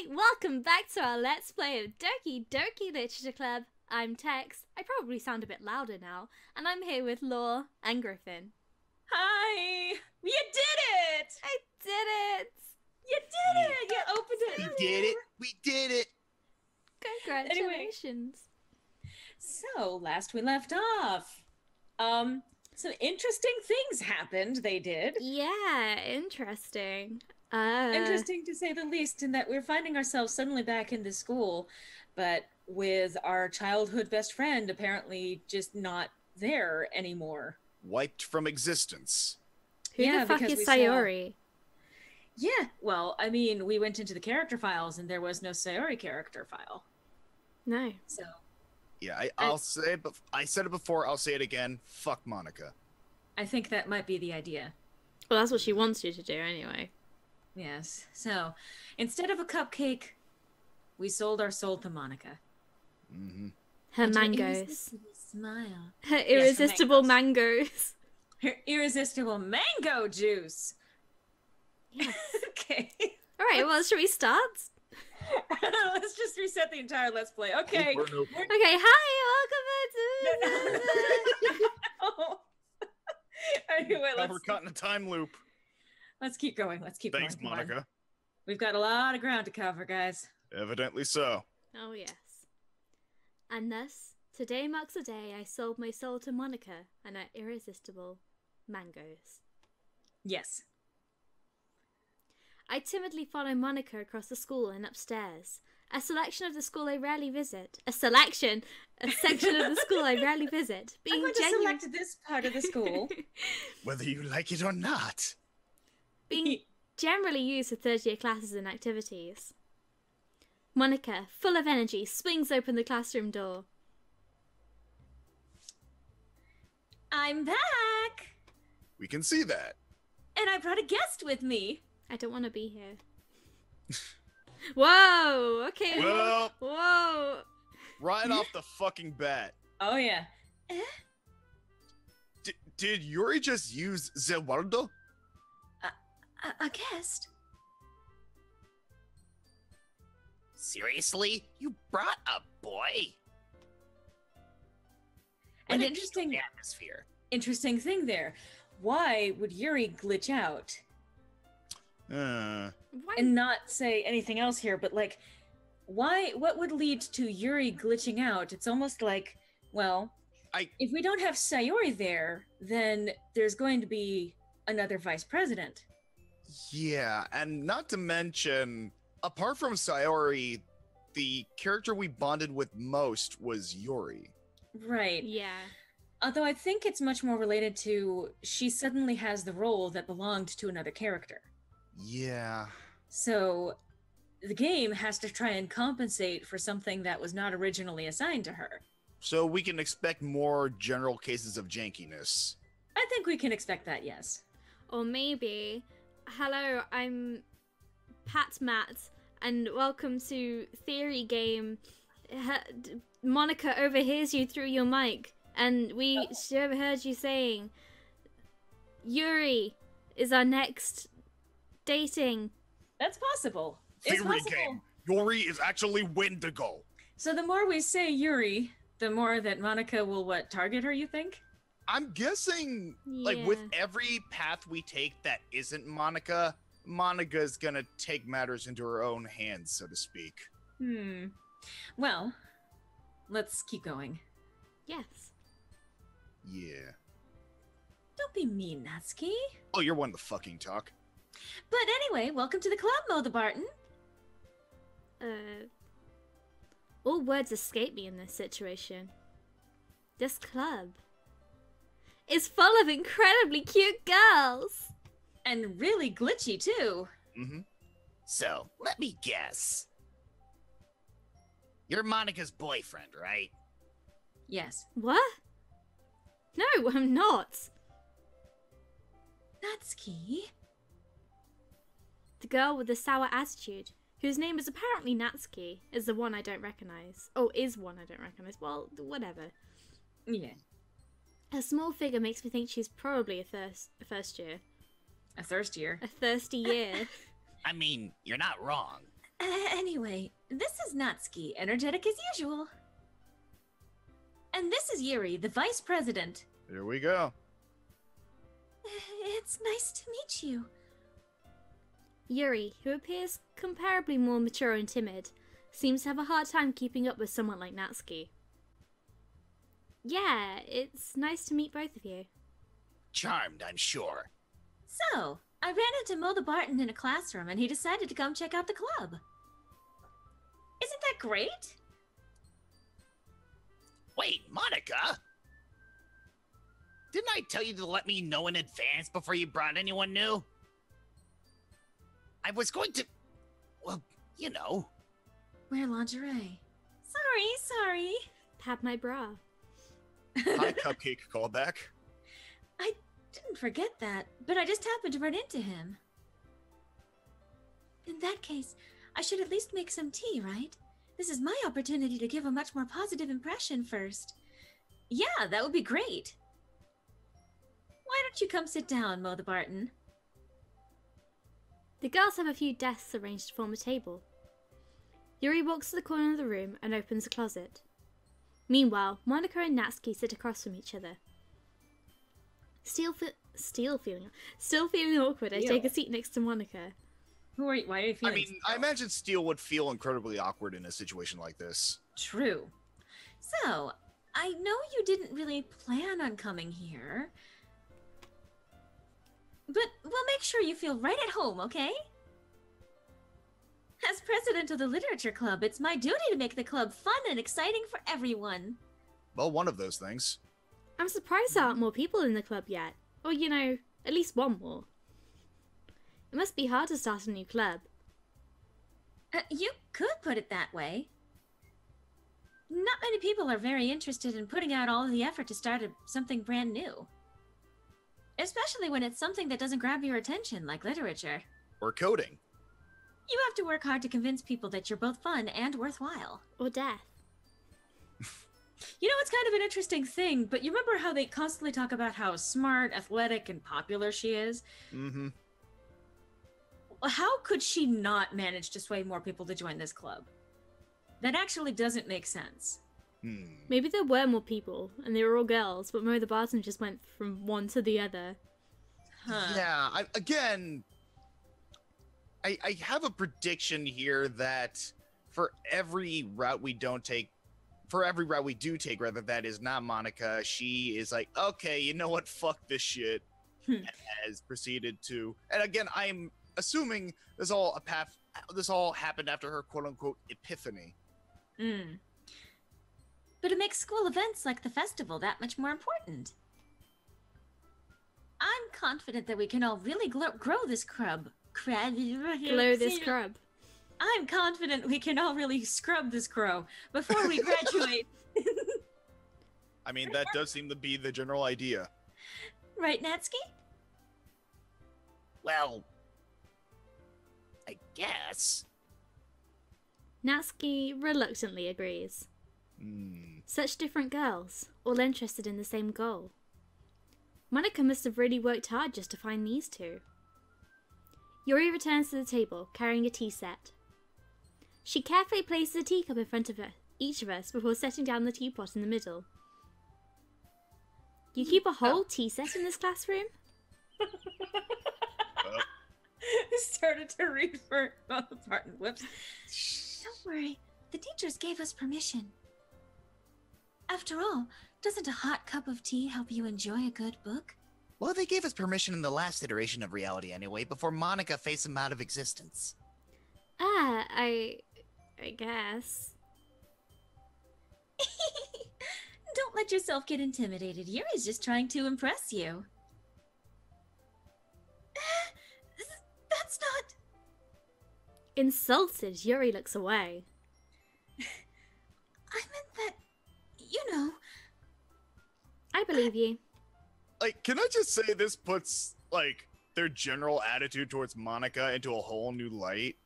welcome back to our Let's Play of Doki Doki Literature Club. I'm Tex. I probably sound a bit louder now, and I'm here with Law and Griffin. Hi! You did it! I did it! You did it! You opened it! We did it! We did it! Congratulations. So, last we left off, some interesting things happened, they did. Yeah, interesting. Interesting to say the least, in that we're finding ourselves suddenly back in the school, but with our childhood best friend apparently just not there anymore. Wiped from existence. Who Yeah, the fuck because is we saw- Sayori? Yeah, well, I mean, we went into the character files and there was no Sayori character file. No. So, Yeah, I'll say, but I said it before, I'll say it again. Fuck Monica. I think that might be the idea. Well, that's what she wants you to do anyway. Yes. So, instead of a cupcake, we sold our soul to Monica. Mm-hmm. Her And mangoes. irresistible smile. Her irresistible mangoes. Her irresistible mango juice. Yes. Okay. Alright, well, should we start? Let's just reset the entire Let's Play. Okay. Okay, hi, welcome back to... Oh. Anyway, We're caught in a time loop. let's keep going. Let's keep Thanks, going. Come on. Monica. We've got a lot of ground to cover, guys. Evidently so. Oh, yes. And thus, today marks the day I sold my soul to Monica and her irresistible mangoes. Yes. I timidly follow Monica across the school and upstairs. A selection of the school I rarely visit. A section of the school I rarely visit. I'm going to select this part of the school. Whether you like it or not. Being generally used for third-year classes and activities. Monica, full of energy, swings open the classroom door. I'm back! We can see that. And I brought a guest with me. I don't want to be here. Whoa! Okay. Well, Whoa! right off the fucking bat. Oh, yeah. Did Yuri just use Zewaldo? A guest? Seriously? You brought a boy? An What a interesting- cute atmosphere. Interesting thing there. Why would Yuri glitch out? Uh, Why? And not say anything else here, but like, what would lead to Yuri glitching out? It's almost like, well, if we don't have Sayori there, then there's going to be another vice president. yeah, and not to mention, apart from Sayori, the character we bonded with most was Yuri. Right. Yeah. Although I think it's much more related to she suddenly has the role that belonged to another character. Yeah. So the game has to try and compensate for something that was not originally assigned to her. So we can expect more general cases of jankiness. I think we can expect that, yes. Or maybe, hello, I'm Pat Matt, and welcome to Theory Game. Monica overhears you through your mic, and she overheard you saying, Yuri is our next dating. That's possible. It's Theory possible. game. Yuri is actually Wendigo. So the more we say Yuri, the more that Monica will target her, you think? I'm guessing, like, with Yeah. every path we take that isn't Monica, Monica's gonna take matters into her own hands, so to speak. Well, let's keep going. Yes. Yeah. Don't be mean, Natsuki. Oh, you're one to fucking talk. But anyway, welcome to the club, Mother Barton. All words escape me in this situation. This club is full of incredibly cute girls. And really glitchy, too. Mm-hmm. So, let me guess. You're Monica's boyfriend, right? Yes. What? No, I'm not. Natsuki? The girl with the sour attitude, whose name is apparently Natsuki, is the one I don't recognize. Oh, is one I don't recognize. Well, whatever. Yeah. Her small figure makes me think she's probably a first year. A thirst year. A thirsty year. I mean, you're not wrong. Anyway, this is Natsuki, energetic as usual. And this is Yuri, the vice president. Here we go. It's nice to meet you. Yuri, who appears comparably more mature and timid, seems to have a hard time keeping up with someone like Natsuki. Yeah, it's nice to meet both of you. Charmed, I'm sure. So, I ran into Mo the Barton in a classroom and he decided to come check out the club. Isn't that great? Wait, Monica? Didn't I tell you to let me know in advance before you brought anyone new? I was going to... Well, you know. Wear lingerie. Sorry. Pat my bra. Hi, Cupcake callback. I didn't forget that, but I just happened to run into him. In that case, I should at least make some tea, right? This is my opportunity to give a much more positive impression first. Yeah, that would be great. Why don't you come sit down, Mo the Barton? The girls have a few desks arranged to form a table. Yuri walks to the corner of the room and opens a closet. Meanwhile, Monica and Natsuki sit across from each other. Still feeling awkward, I take a seat next to Monica. Why are you feeling? I mean, I imagine Steel would feel incredibly awkward in a situation like this. True. So, I know you didn't really plan on coming here, but we'll make sure you feel right at home, okay? As president of the Literature Club, it's my duty to make the club fun and exciting for everyone. Well, one of those things. I'm surprised there aren't more people in the club yet. Or, you know, at least one more. It must be hard to start a new club. You could put it that way. Not many people are very interested in putting out all of the effort to start something brand new. Especially when it's something that doesn't grab your attention, like literature. Or coding. You have to work hard to convince people that you're both fun and worthwhile. Or death. You know, it's kind of an interesting thing, but you remember how they constantly talk about how smart, athletic, and popular she is? Mm-hmm. How could she not manage to sway more people to join this club? That actually doesn't make sense. Maybe there were more people, and they were all girls, but Mo the Barton just went from one to the other. Huh. Yeah, I have a prediction here that for every route we do take, rather, that is not Monica, she is like, okay, you know what, fuck this shit, and has proceeded to, and again, I'm assuming this all happened after her quote-unquote epiphany. But it makes school events like the festival that much more important. I'm confident that we can all really grow this club. Glow this crub. I'm confident we can all really scrub this crow before we graduate. I mean, that does seem to be the general idea. Right, Natsuki? Well, I guess. Natsuki reluctantly agrees. Such different girls, all interested in the same goal. Monica must have really worked hard just to find these two. Yuri returns to the table, carrying a tea set. She carefully places a teacup in front of each of us before setting down the teapot in the middle. You keep a whole tea set in this classroom? Started to read for both Barton. Whoops. Don't worry, the teachers gave us permission. After all, doesn't a hot cup of tea help you enjoy a good book? Well, they gave us permission in the last iteration of reality anyway, before Monica phased them out of existence. I guess. Don't let yourself get intimidated. Yuri's just trying to impress you. That's not... Insulted, Yuri looks away. I meant that, you know... I believe you. Like, can I just say this puts, like, their general attitude towards Monica into a whole new light?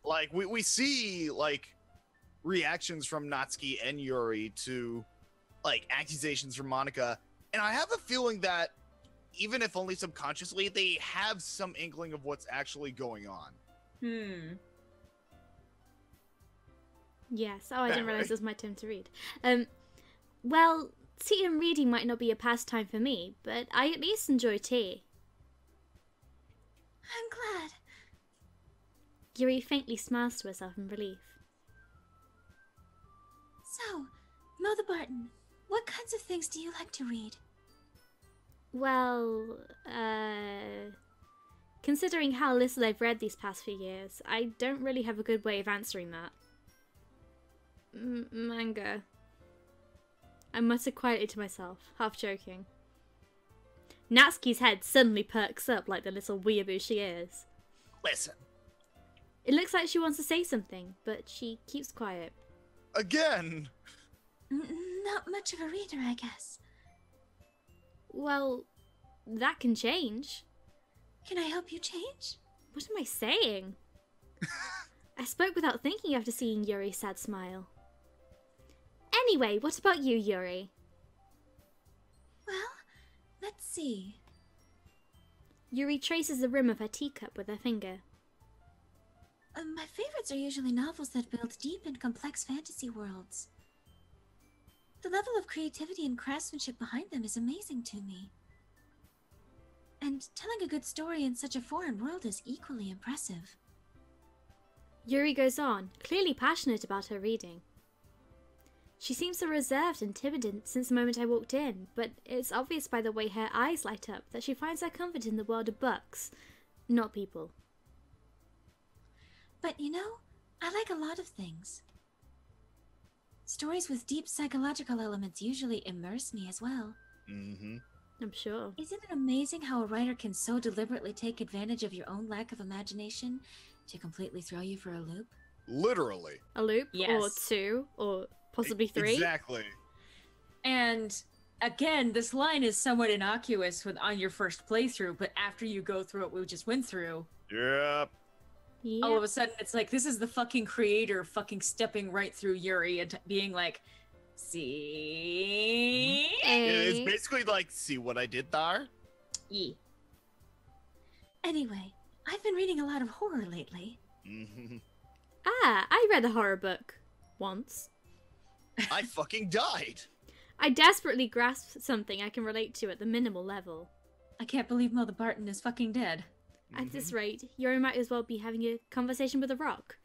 Like, we see, like, reactions from Natsuki and Yuri to, like, accusations from Monica, and I have a feeling that, even if only subconsciously, they have some inkling of what's actually going on. Yes. Oh, I didn't realize it was my turn to read. Well, tea and reading might not be a pastime for me, but I at least enjoy tea. I'm glad. Yuri faintly smiles to herself in relief. So, Mother Barton, what kinds of things do you like to read? Well, considering how little I've read these past few years, I don't really have a good way of answering that. Manga. I muttered quietly to myself, half joking. Natsuki's head suddenly perks up like the little weeaboo she is. Listen. It looks like she wants to say something, but she keeps quiet. Again! Not much of a reader, I guess. Well, that can change. Can I help you change? What am I saying? I spoke without thinking after seeing Yuri's sad smile. Anyway, what about you, Yuri? Well, let's see. Yuri traces the rim of her teacup with her finger. My favorites are usually novels that build deep and complex fantasy worlds. The level of creativity and craftsmanship behind them is amazing to me. And telling a good story in such a foreign world is equally impressive. Yuri goes on, clearly passionate about her reading. She seems so reserved and timid since the moment I walked in, but it's obvious by the way her eyes light up that she finds her comfort in the world of books, not people. But you know, I like a lot of things. Stories with deep psychological elements usually immerse me as well. Mm-hmm. I'm sure. Isn't it amazing how a writer can so deliberately take advantage of your own lack of imagination to completely throw you for a loop? Literally. A loop? Yes. Or two? Or possibly three? Exactly. And again, this line is somewhat innocuous on your first playthrough, but after you go through what we just went through, Yep. Yeah. all of a sudden it's like, this is the fucking creator fucking stepping right through Yuri and being like, see? It's basically like, see what I did there? Yeah. Anyway, I've been reading a lot of horror lately. Mm-hmm. Ah, I read a horror book. Once. I fucking died. I desperately grasped something I can relate to at the minimal level. I can't believe Mother Barton is fucking dead. At this rate, Yuri might as well be having a conversation with a rock.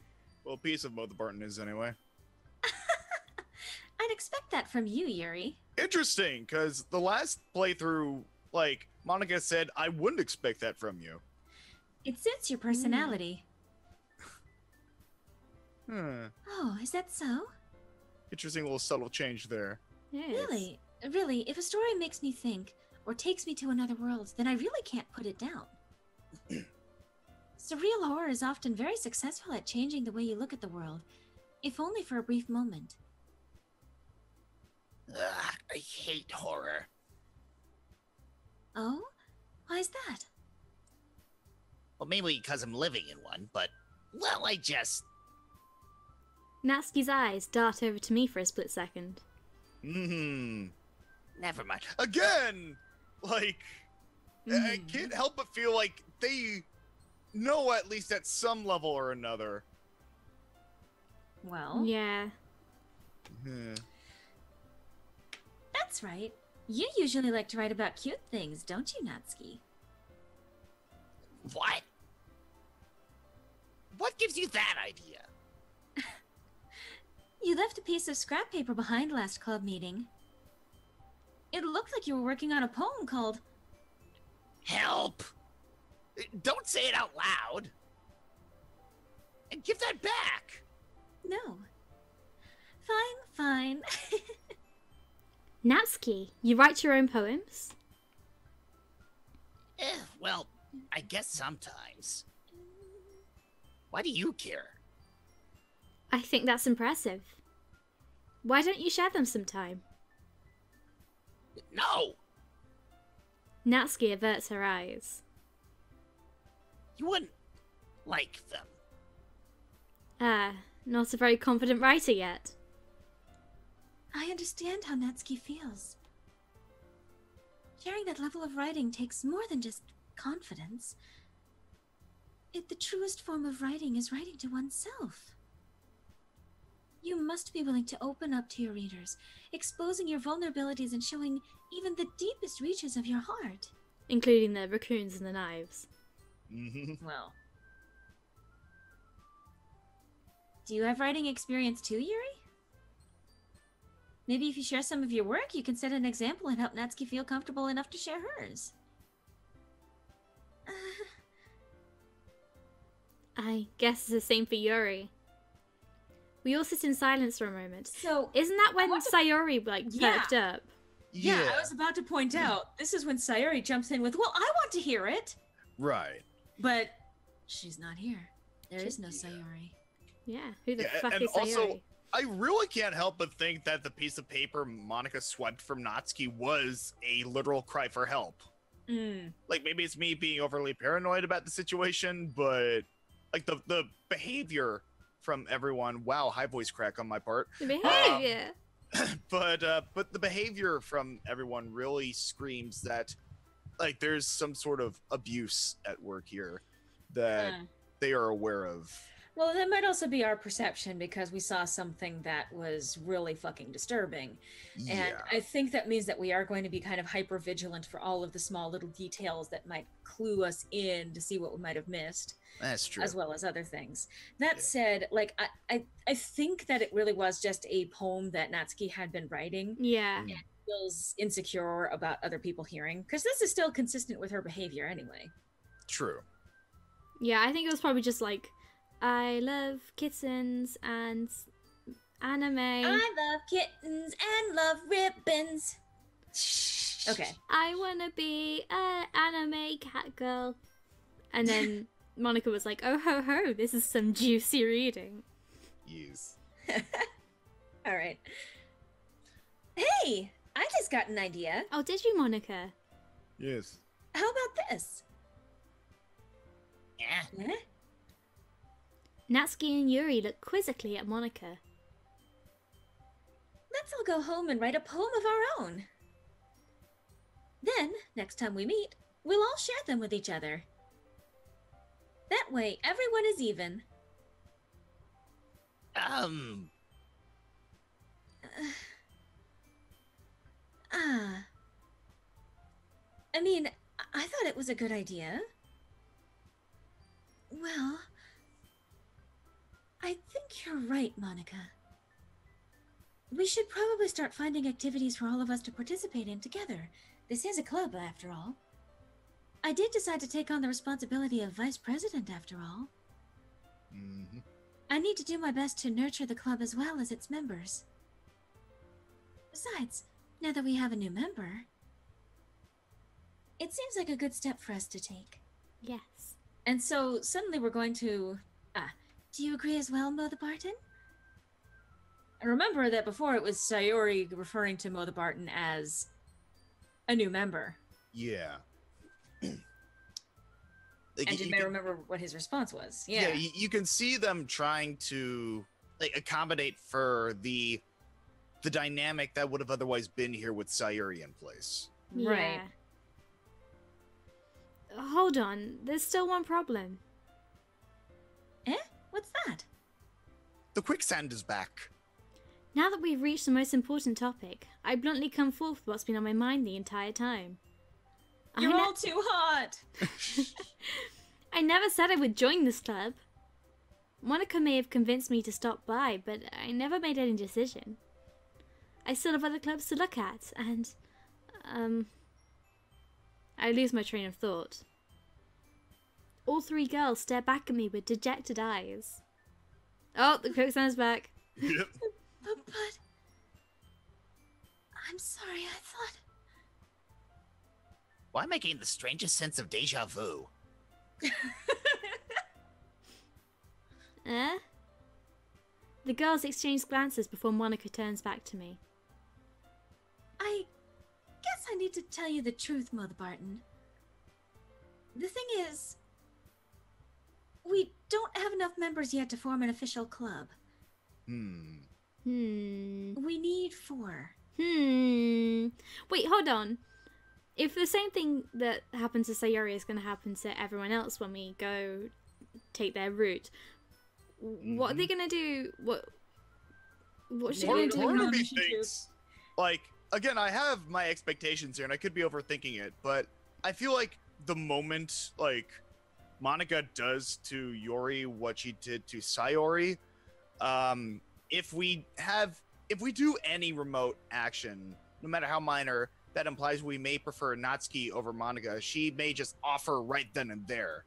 Well, a piece of Mother Barton is anyway. I'd expect that from you, Yuri. Interesting, because the last playthrough, like, Monica said, I wouldn't expect that from you. It suits your personality. Oh, is that so? Interesting little subtle change there. Yes. Really, if a story makes me think, or takes me to another world, then I really can't put it down. Surreal horror is often very successful at changing the way you look at the world, if only for a brief moment. Ugh, I hate horror. Oh? Why is that? Well, mainly because I'm living in one, but, well, I just... Natsuki's eyes dart over to me for a split second. Never mind. Again! Like, I can't help but feel like they know at least at some level or another. Well, Yeah. That's right. You usually like to write about cute things, don't you, Natsuki? What? What gives you that idea? You left a piece of scrap paper behind last club meeting. It looked like you were working on a poem called... Help! Don't say it out loud! And give that back! No. Fine. Natsuki, you write your own poems? Well, I guess sometimes. Why do you care? I think that's impressive. Why don't you share them sometime? No! Natsuki averts her eyes. You wouldn't like them. Ah, not a very confident writer yet. I understand how Natsuki feels. Sharing that level of writing takes more than just confidence. The truest form of writing is writing to oneself. You must be willing to open up to your readers, exposing your vulnerabilities and showing even the deepest reaches of your heart. Including the raccoons and the knives. Well. Do you have writing experience too, Yuri? Maybe if you share some of your work, you can set an example and help Natsuki feel comfortable enough to share hers. I guess it's the same for Yuri. We all sit in silence for a moment. So, isn't that when Sayori, perked up? Yeah, I was about to point out, this is when Sayori jumps in with, well, I want to hear it! Right. But she's not here. There is no Sayori. Yeah, who the fuck and is Sayori? Also, I really can't help but think that the piece of paper Monica swept from Natsuki was a literal cry for help. Like, maybe it's me being overly paranoid about the situation, but like the behavior from everyone, wow, high voice crack on my part. The behavior. But the behavior from everyone really screams that like there's some sort of abuse at work here that they are aware of. Well, that might also be our perception because we saw something that was really fucking disturbing. Yeah. And I think that means that we are going to be kind of hyper vigilant for all of the small little details that might clue us in to see what we might have missed. That's true. As well as other things. That said, like, I think that it really was just a poem that Natsuki had been writing. Yeah. And feels insecure about other people hearing. Because this is still consistent with her behavior anyway. True. Yeah, I think it was probably just like, I love kittens and anime. I love kittens and love ribbons. Okay. I wanna be an anime cat girl. And then Monica was like, oh ho ho, this is some juicy reading. Yes. All right. Hey, I just got an idea. Oh, did you, Monica? Yes. How about this? Yeah. Eh? Natsuki and Yuri look quizzically at Monica. Let's all go home and write a poem of our own. Then, next time we meet, we'll all share them with each other. That way, everyone is even. I mean, I thought it was a good idea. Well, I think you're right, Monica. We should probably start finding activities for all of us to participate in together. This is a club, after all. I did decide to take on the responsibility of vice president, after all. Mm-hmm. I need to do my best to nurture the club as well as its members. Besides, now that we have a new member, it seems like a good step for us to take. Yes. And so, suddenly we're going to... Do you agree as well, Mo the Barton? Remember that before it was Sayori referring to Mo the Barton as a new member. Yeah. And you may remember what his response was. Yeah, you can see them trying to like accommodate for the dynamic that would have otherwise been here with Sayuri in place. Right. Yeah. Hold on, there's still one problem. Eh? What's that? The quicksand is back. Now that we've reached the most important topic, I bluntly come forth with what's been on my mind the entire time. You're all too hot! I never said I would join this club. Monica may have convinced me to stop by, but I never made any decision. I still have other clubs to look at, and, I lose my train of thought. All three girls stare back at me with dejected eyes. Oh, the quicksand's back. Yep. But... I'm sorry, I thought... Why am I getting the strangest sense of deja vu? Eh? The girls exchange glances before Monica turns back to me. I guess I need to tell you the truth, Mo the Barton. The thing is, we don't have enough members yet to form an official club. We need 4. Wait, hold on. If the same thing that happened to Sayori is going to happen to everyone else when we go take their route, what are they going to do? What's she Part going to do? of me thinks, like, again, I have my expectations here, and I could be overthinking it, but I feel like the moment, like, Monica does to Yori what she did to Sayori, if we do any remote action, no matter how minor, that implies we may prefer Natsuki over Monica. She may just offer right then and there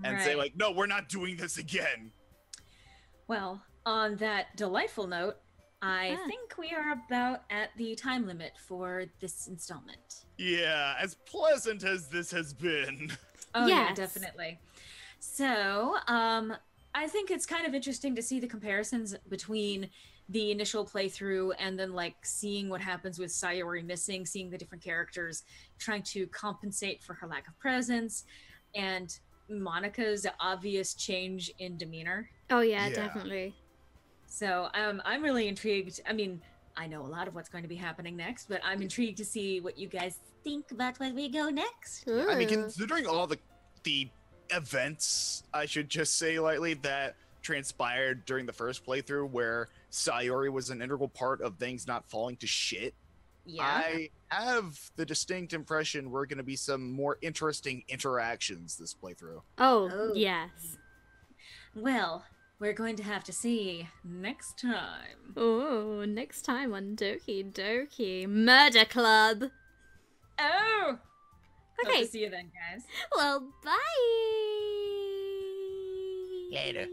and say, like, no, we're not doing this again. Well, on that delightful note, I think we are about at the time limit for this installment. Yeah, as pleasant as this has been. Oh, yes. Yeah, definitely. So, I think it's kind of interesting to see the comparisons between the initial playthrough and then, like, seeing what happens with Sayori missing, seeing the different characters trying to compensate for her lack of presence, and Monica's obvious change in demeanor. Oh, yeah. Definitely. So I'm really intrigued. I mean, I know a lot of what's going to be happening next, but I'm intrigued to see what you guys think about where we go next. Ooh. I mean, considering all the events, I should just say lightly, that transpired during the first playthrough where Sayori was an integral part of things not falling to shit. Yeah. I have the distinct impression we're going to be some more interesting interactions this playthrough. Oh, yes. Well, we're going to have to see next time. Oh, next time on Doki Doki Murder Club. Oh! Okay. Hope to see you then, guys. Well, bye! Later.